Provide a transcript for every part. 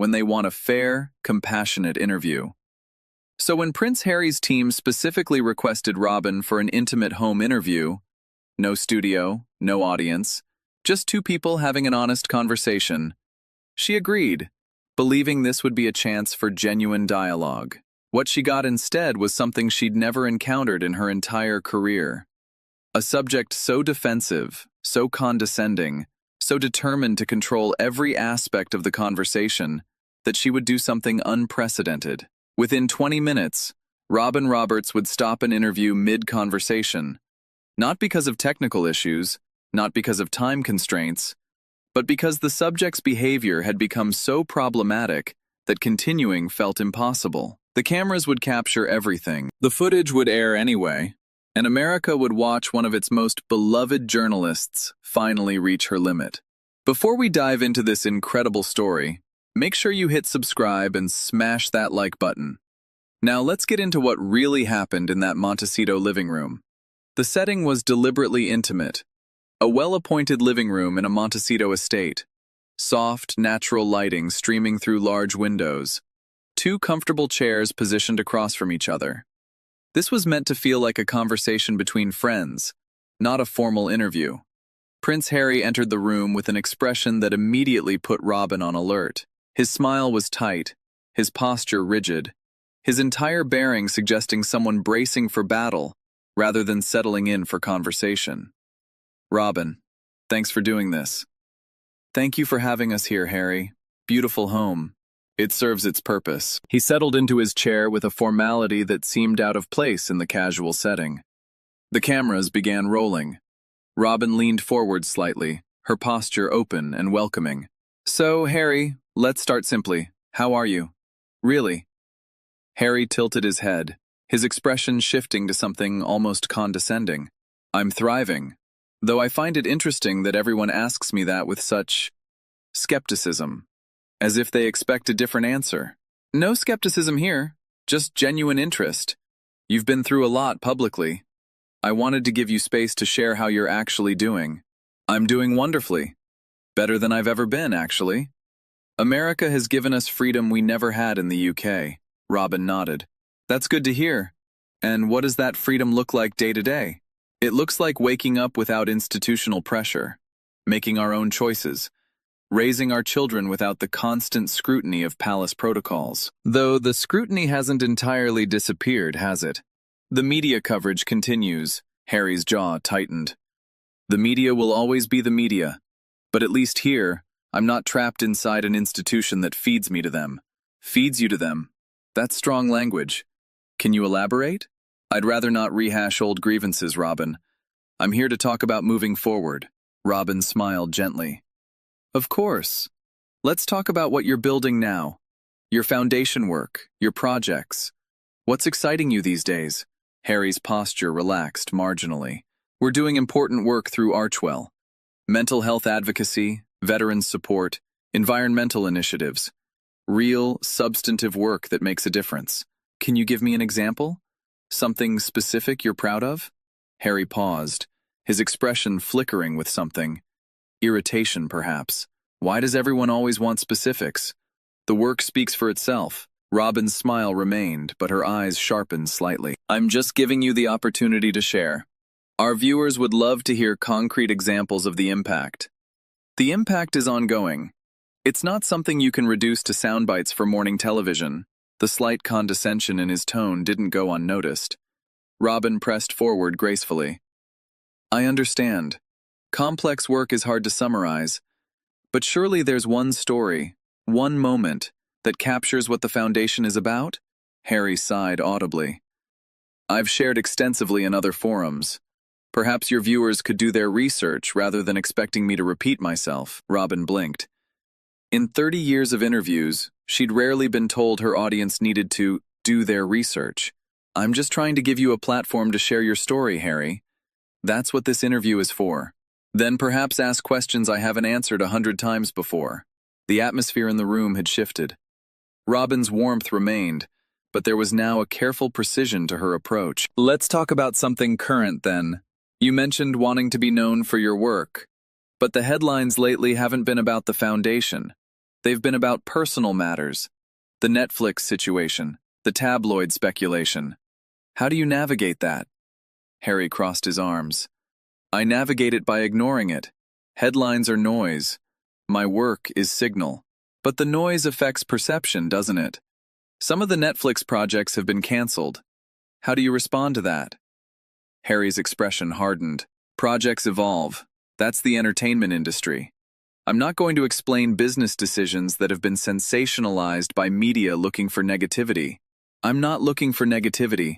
when they want a fair, compassionate interview. So when Prince Harry's team specifically requested Robin for an intimate home interview, no studio, no audience, just two people having an honest conversation, she agreed, believing this would be a chance for genuine dialogue. What she got instead was something she'd never encountered in her entire career. A subject so defensive, so condescending, so determined to control every aspect of the conversation that she would do something unprecedented. Within 20 minutes, Robin Roberts would stop an interview mid-conversation, not because of technical issues, not because of time constraints, but because the subject's behavior had become so problematic that continuing felt impossible. The cameras would capture everything. The footage would air anyway, and America would watch one of its most beloved journalists finally reach her limit. Before we dive into this incredible story, make sure you hit subscribe and smash that like button. Now let's get into what really happened in that Montecito living room. The setting was deliberately intimate. A well-appointed living room in a Montecito estate. Soft, natural lighting streaming through large windows. Two comfortable chairs positioned across from each other. This was meant to feel like a conversation between friends, not a formal interview. Prince Harry entered the room with an expression that immediately put Robin on alert. His smile was tight, his posture rigid, his entire bearing suggesting someone bracing for battle rather than settling in for conversation. Robin, thanks for doing this. Thank you for having us here, Harry. Beautiful home. It serves its purpose. He settled into his chair with a formality that seemed out of place in the casual setting. The cameras began rolling. Robin leaned forward slightly, her posture open and welcoming. So, Harry, let's start simply. How are you? Really? Harry tilted his head, his expression shifting to something almost condescending. I'm thriving, though I find it interesting that everyone asks me that with such skepticism, as if they expect a different answer. No skepticism here, just genuine interest. You've been through a lot publicly. I wanted to give you space to share how you're actually doing. I'm doing wonderfully. Better than I've ever been, actually. America has given us freedom we never had in the UK. Robin nodded. That's good to hear. And what does that freedom look like day to day? It looks like waking up without institutional pressure, making our own choices, raising our children without the constant scrutiny of palace protocols. Though the scrutiny hasn't entirely disappeared, has it? The media coverage continues. Harry's jaw tightened. The media will always be the media, but at least here, I'm not trapped inside an institution that feeds me to them. Feeds you to them. That's strong language. Can you elaborate? I'd rather not rehash old grievances, Robin. I'm here to talk about moving forward. Robin smiled gently. Of course. Let's talk about what you're building now. Your foundation work, your projects. What's exciting you these days? Harry's posture relaxed marginally. We're doing important work through Archwell. Mental health advocacy, veterans support, environmental initiatives. Real, substantive work that makes a difference. Can you give me an example? Something specific you're proud of? Harry paused, his expression flickering with something. Irritation, perhaps. Why does everyone always want specifics? The work speaks for itself. Robin's smile remained, but her eyes sharpened slightly. I'm just giving you the opportunity to share. Our viewers would love to hear concrete examples of the impact. The impact is ongoing. It's not something you can reduce to sound bites for morning television. The slight condescension in his tone didn't go unnoticed. Robin pressed forward gracefully. I understand. Complex work is hard to summarize, but surely there's one story, one moment, that captures what the foundation is about? Harry sighed audibly. I've shared extensively in other forums. Perhaps your viewers could do their research rather than expecting me to repeat myself. Robin blinked. In 30 years of interviews, she'd rarely been told her audience needed to do their research. I'm just trying to give you a platform to share your story, Harry. That's what this interview is for. Then perhaps ask questions I haven't answered 100 times before. The atmosphere in the room had shifted. Robin's warmth remained, but there was now a careful precision to her approach. Let's talk about something current then. You mentioned wanting to be known for your work, but the headlines lately haven't been about the foundation. They've been about personal matters, the Netflix situation, the tabloid speculation. How do you navigate that? Harry crossed his arms. I navigate it by ignoring it. Headlines are noise. My work is signal. But the noise affects perception, doesn't it? Some of the Netflix projects have been canceled. How do you respond to that? Harry's expression hardened. Projects evolve. That's the entertainment industry. I'm not going to explain business decisions that have been sensationalized by media looking for negativity. I'm not looking for negativity.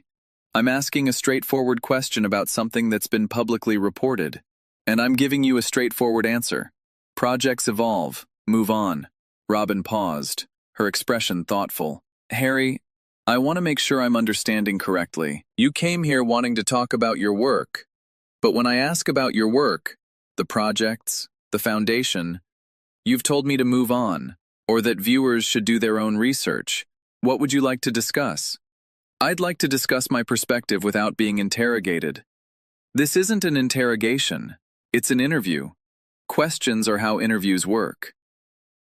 I'm asking a straightforward question about something that's been publicly reported. And I'm giving you a straightforward answer. Projects evolve. Move on. Robin paused, her expression thoughtful. Harry, I want to make sure I'm understanding correctly. You came here wanting to talk about your work. But when I ask about your work, the projects, the foundation, you've told me to move on, or that viewers should do their own research. What would you like to discuss? I'd like to discuss my perspective without being interrogated. This isn't an interrogation. It's an interview. Questions are how interviews work.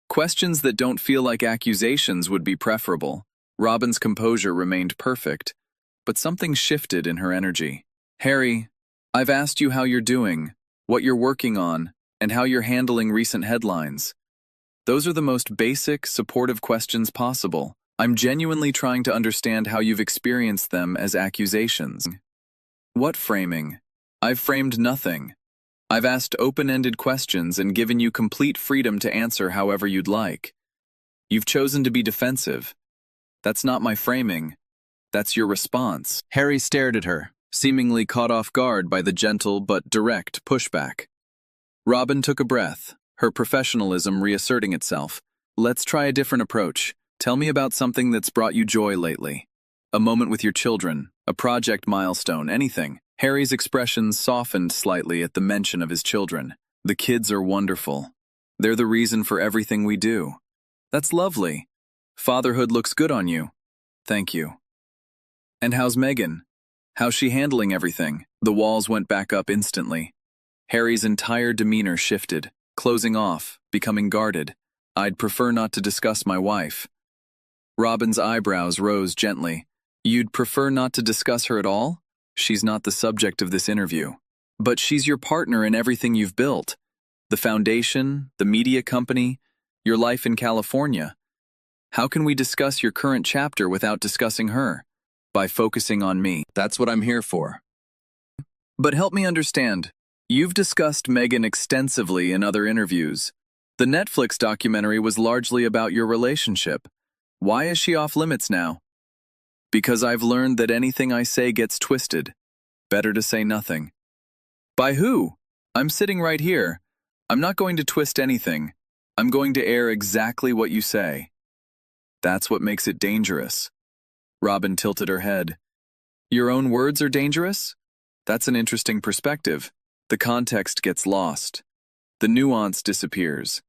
Questions that don't feel like accusations would be preferable. Robin's composure remained perfect, but something shifted in her energy. Harry, I've asked you how you're doing, what you're working on, and how you're handling recent headlines. Those are the most basic, supportive questions possible. I'm genuinely trying to understand how you've experienced them as accusations. What framing? I've framed nothing. I've asked open-ended questions and given you complete freedom to answer however you'd like. You've chosen to be defensive. That's not my framing. That's your response. Harry stared at her, seemingly caught off guard by the gentle but direct pushback. Robin took a breath, her professionalism reasserting itself. Let's try a different approach. Tell me about something that's brought you joy lately. A moment with your children, a project milestone, anything. Harry's expression softened slightly at the mention of his children. The kids are wonderful. They're the reason for everything we do. That's lovely. Fatherhood looks good on you. Thank you. And how's Megan? How's she handling everything? The walls went back up instantly. Harry's entire demeanor shifted, closing off, becoming guarded. I'd prefer not to discuss my wife. Robin's eyebrows rose gently. You'd prefer not to discuss her at all? She's not the subject of this interview. But she's your partner in everything you've built. The foundation, the media company, your life in California. How can we discuss your current chapter without discussing her? By focusing on me. That's what I'm here for. But help me understand. You've discussed Megan extensively in other interviews. The Netflix documentary was largely about your relationship. Why is she off limits now? Because I've learned that anything I say gets twisted. Better to say nothing. By who? I'm sitting right here. I'm not going to twist anything. I'm going to air exactly what you say. That's what makes it dangerous. Robin tilted her head. Your own words are dangerous? That's an interesting perspective. The context gets lost. The nuance disappears.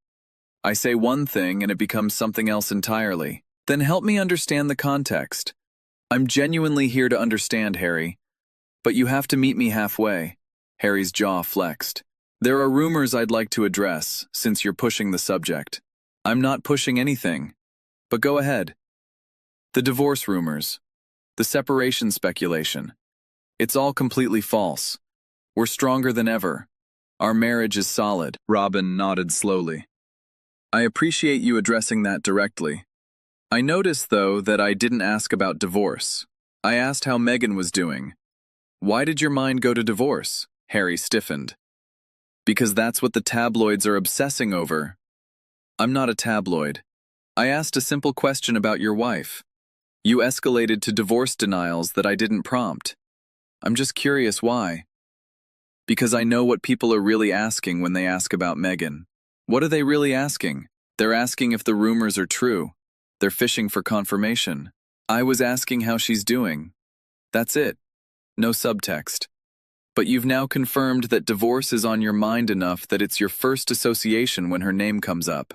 I say one thing and it becomes something else entirely. Then help me understand the context. I'm genuinely here to understand, Harry. But you have to meet me halfway. Harry's jaw flexed. There are rumors I'd like to address, since you're pushing the subject. I'm not pushing anything. But go ahead. The divorce rumors. The separation speculation. It's all completely false. We're stronger than ever. Our marriage is solid. Robin nodded slowly. I appreciate you addressing that directly. I noticed, though, that I didn't ask about divorce. I asked how Megan was doing. Why did your mind go to divorce? Harry stiffened. Because that's what the tabloids are obsessing over. I'm not a tabloid. I asked a simple question about your wife. You escalated to divorce denials that I didn't prompt. I'm just curious why. Because I know what people are really asking when they ask about Megan. What are they really asking? They're asking if the rumors are true. They're fishing for confirmation. I was asking how she's doing. That's it. No subtext. But you've now confirmed that divorce is on your mind enough that it's your first association when her name comes up.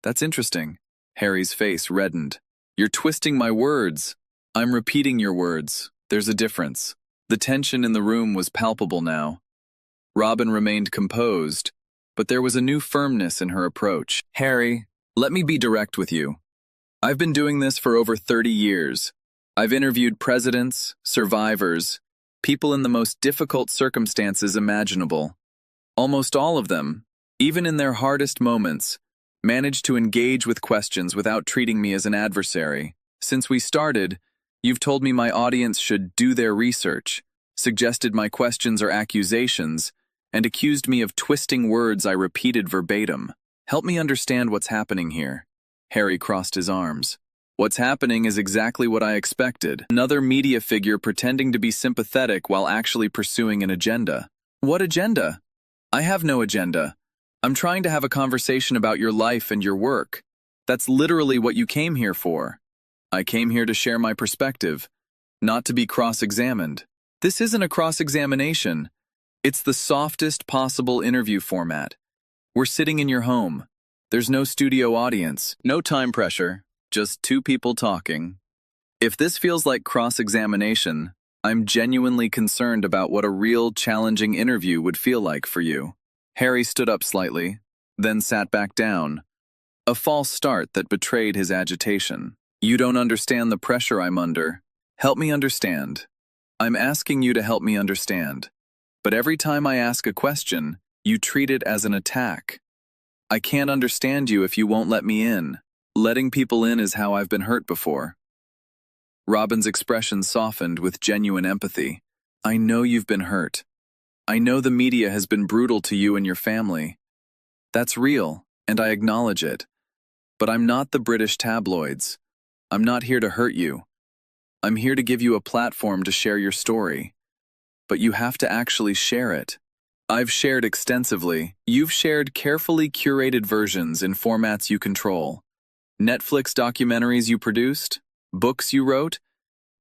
That's interesting. Harry's face reddened. You're twisting my words. I'm repeating your words. There's a difference. The tension in the room was palpable now. Robin remained composed, but there was a new firmness in her approach. Harry, Let me be direct with you. I've been doing this for over 30 years. I've interviewed presidents, survivors, people in the most difficult circumstances imaginable. Almost all of them, even in their hardest moments, managed to engage with questions without treating me as an adversary. Since we started, you've told me my audience should do their research, suggested my questions are accusations, and accused me of twisting words I repeated verbatim. Help me understand what's happening here. Harry crossed his arms. What's happening is exactly what I expected. Another media figure pretending to be sympathetic while actually pursuing an agenda. What agenda? I have no agenda. I'm trying to have a conversation about your life and your work. That's literally what you came here for. I came here to share my perspective, not to be cross-examined. This isn't a cross-examination. It's the softest possible interview format. We're sitting in your home. There's no studio audience, no time pressure, just two people talking. If this feels like cross-examination, I'm genuinely concerned about what a real challenging interview would feel like for you. Harry stood up slightly, then sat back down. A false start that betrayed his agitation. You don't understand the pressure I'm under. Help me understand. I'm asking you to help me understand. But every time I ask a question, you treat it as an attack. I can't understand you if you won't let me in. Letting people in is how I've been hurt before. Robin's expression softened with genuine empathy. I know you've been hurt. I know the media has been brutal to you and your family. That's real, and I acknowledge it. But I'm not the British tabloids. I'm not here to hurt you. I'm here to give you a platform to share your story. But you have to actually share it. I've shared extensively. You've shared carefully curated versions in formats you control. Netflix documentaries you produced? Books you wrote?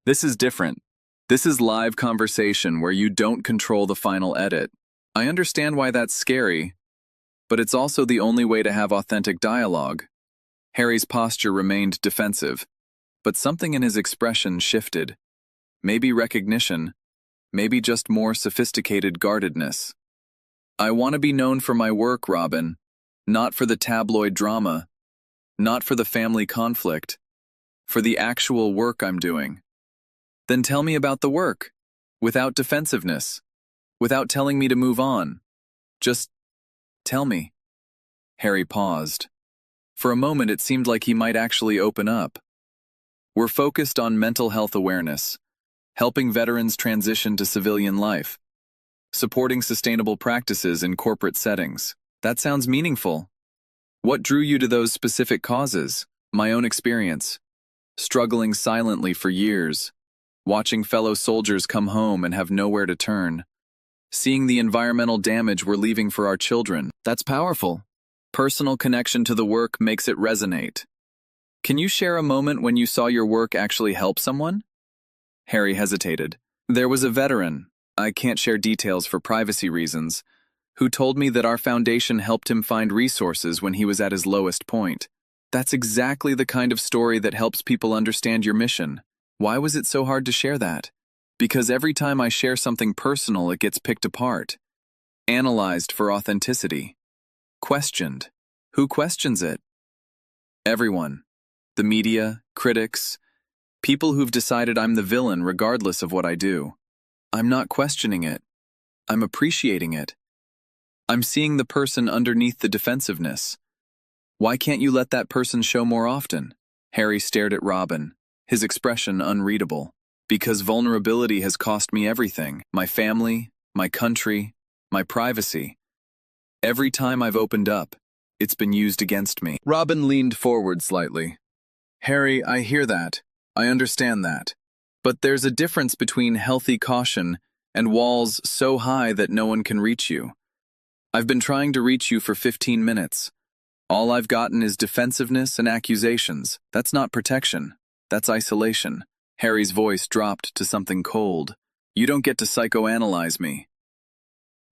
This is different. This is live conversation where you don't control the final edit. I understand why that's scary, but it's also the only way to have authentic dialogue. Harry's posture remained defensive, but something in his expression shifted. Maybe recognition, maybe just more sophisticated guardedness. I want to be known for my work, Robin, not for the tabloid drama, not for the family conflict, for the actual work I'm doing. Then tell me about the work, without defensiveness, without telling me to move on. Just tell me. Harry paused. For a moment it seemed like he might actually open up. We're focused on mental health awareness, helping veterans transition to civilian life, supporting sustainable practices in corporate settings. That sounds meaningful. What drew you to those specific causes? My own experience. Struggling silently for years. Watching fellow soldiers come home and have nowhere to turn. Seeing the environmental damage we're leaving for our children. That's powerful. Personal connection to the work makes it resonate. Can you share a moment when you saw your work actually help someone? Harry hesitated. There was a veteran, I can't share details for privacy reasons, who told me that our foundation helped him find resources when he was at his lowest point. That's exactly the kind of story that helps people understand your mission. Why was it so hard to share that? Because every time I share something personal, it gets picked apart, analyzed for authenticity, questioned. Who questions it? Everyone. The media, critics, people who've decided I'm the villain regardless of what I do. I'm not questioning it. I'm appreciating it. I'm seeing the person underneath the defensiveness. Why can't you let that person show more often? Harry stared at Robin, his expression unreadable. Because vulnerability has cost me everything. My family, my country, my privacy. Every time I've opened up, it's been used against me. Robin leaned forward slightly. Harry, I hear that. I understand that. But there's a difference between healthy caution and walls so high that no one can reach you. I've been trying to reach you for 15 minutes. All I've gotten is defensiveness and accusations. That's not protection. That's isolation. Harry's voice dropped to something cold. You don't get to psychoanalyze me.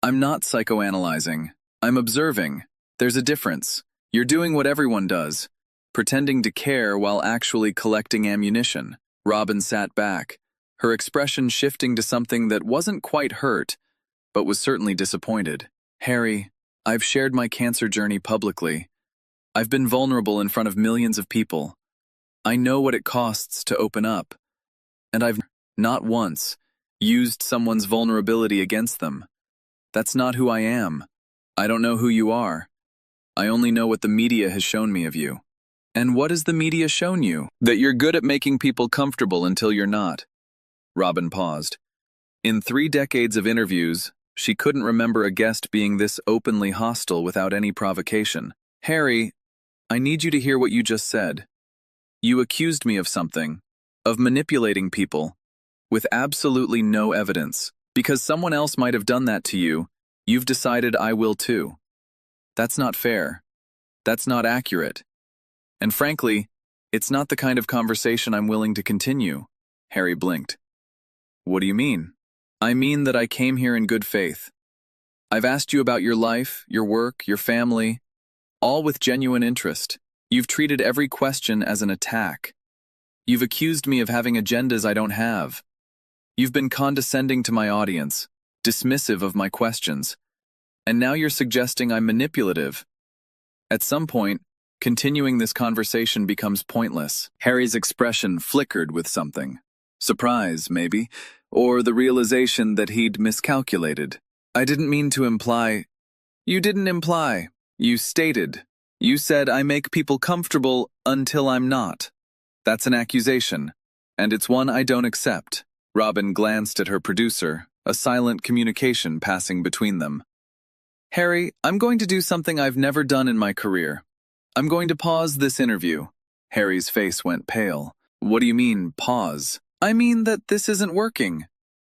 I'm not psychoanalyzing. I'm observing. There's a difference. You're doing what everyone does, pretending to care while actually collecting ammunition. Robin sat back, her expression shifting to something that wasn't quite hurt, but was certainly disappointed. Harry, I've shared my cancer journey publicly. I've been vulnerable in front of millions of people. I know what it costs to open up, and I've not once used someone's vulnerability against them. That's not who I am. I don't know who you are. I only know what the media has shown me of you. And what has the media shown you? That you're good at making people comfortable until you're not. Robin paused. In 3 decades of interviews, she couldn't remember a guest being this openly hostile without any provocation. Harry, I need you to hear what you just said. You accused me of something, of manipulating people, with absolutely no evidence. Because someone else might have done that to you, you've decided I will too. That's not fair. That's not accurate. And frankly, it's not the kind of conversation I'm willing to continue. Harry blinked. What do you mean? I mean that I came here in good faith. I've asked you about your life, your work, your family, all with genuine interest. You've treated every question as an attack. You've accused me of having agendas I don't have. You've been condescending to my audience, dismissive of my questions, and now you're suggesting I'm manipulative. At some point, continuing this conversation becomes pointless. Harry's expression flickered with something. Surprise, maybe, or the realization that he'd miscalculated. I didn't mean to imply. You didn't imply. You stated. You said I make people comfortable until I'm not. That's an accusation, and it's one I don't accept. Robin glanced at her producer, a silent communication passing between them. Harry, I'm going to do something I've never done in my career. I'm going to pause this interview. Harry's face went pale. What do you mean, pause? I mean that this isn't working.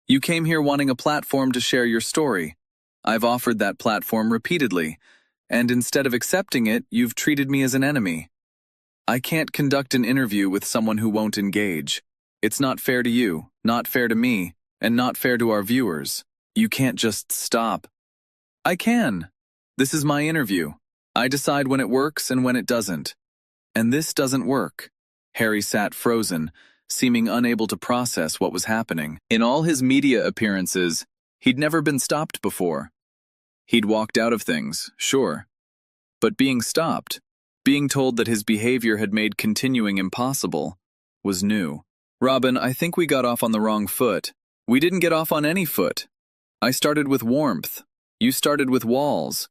You came here wanting a platform to share your story. I've offered that platform repeatedly, and instead of accepting it, you've treated me as an enemy. I can't conduct an interview with someone who won't engage. It's not fair to you, not fair to me, and not fair to our viewers. You can't just stop. I can. This is my interview. I decide when it works and when it doesn't. And this doesn't work. Harry sat frozen, seeming unable to process what was happening. In all his media appearances, he'd never been stopped before. He'd walked out of things, sure. But being stopped, being told that his behavior had made continuing impossible, was new. Robin, I think we got off on the wrong foot. We didn't get off on any foot. I started with warmth. You started with walls.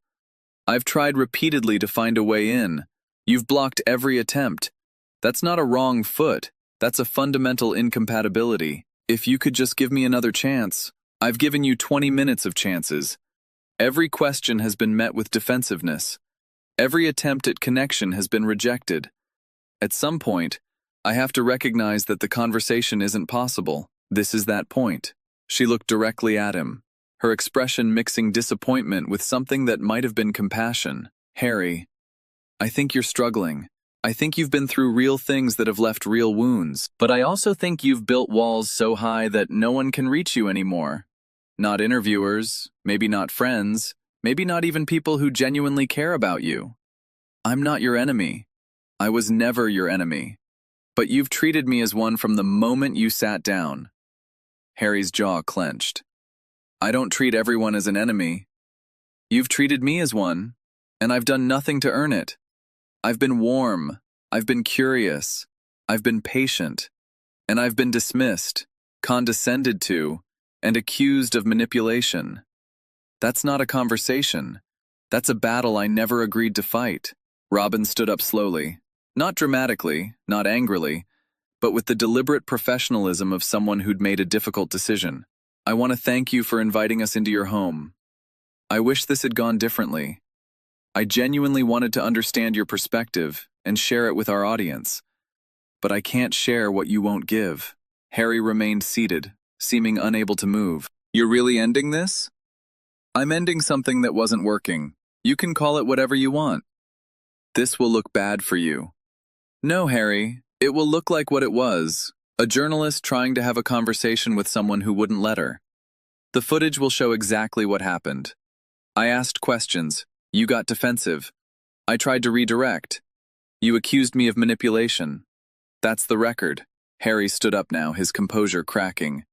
I've tried repeatedly to find a way in. You've blocked every attempt. That's not a wrong foot. That's a fundamental incompatibility. If you could just give me another chance. I've given you 20 minutes of chances. Every question has been met with defensiveness. Every attempt at connection has been rejected. At some point, I have to recognize that the conversation isn't possible. This is that point. She looked directly at him, her expression mixing disappointment with something that might have been compassion. Harry, I think you're struggling. I think you've been through real things that have left real wounds, but I also think you've built walls so high that no one can reach you anymore. Not interviewers, maybe not friends, maybe not even people who genuinely care about you. I'm not your enemy. I was never your enemy. But you've treated me as one from the moment you sat down. Harry's jaw clenched. I don't treat everyone as an enemy. You've treated me as one, and I've done nothing to earn it. I've been warm, I've been curious, I've been patient, and I've been dismissed, condescended to, and accused of manipulation. That's not a conversation. That's a battle I never agreed to fight. Robin stood up slowly. Not dramatically, not angrily, but with the deliberate professionalism of someone who'd made a difficult decision. I want to thank you for inviting us into your home. I wish this had gone differently. I genuinely wanted to understand your perspective and share it with our audience. But I can't share what you won't give. Harry remained seated, seeming unable to move. You're really ending this? I'm ending something that wasn't working. You can call it whatever you want. This will look bad for you. No, Harry, it will look like what it was, a journalist trying to have a conversation with someone who wouldn't let her. The footage will show exactly what happened. I asked questions. You got defensive. I tried to redirect. You accused me of manipulation. That's the record. Harry stood up now, his composure cracking.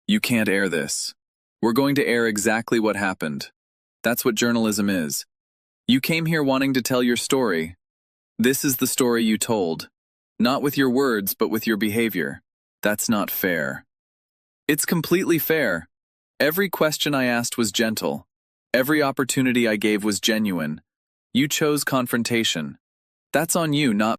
You can't air this. We're going to air exactly what happened. That's what journalism is. You came here wanting to tell your story. This is the story you told. Not with your words, but with your behavior. That's not fair. It's completely fair. Every question I asked was gentle. Every opportunity I gave was genuine. You chose confrontation. That's on you, not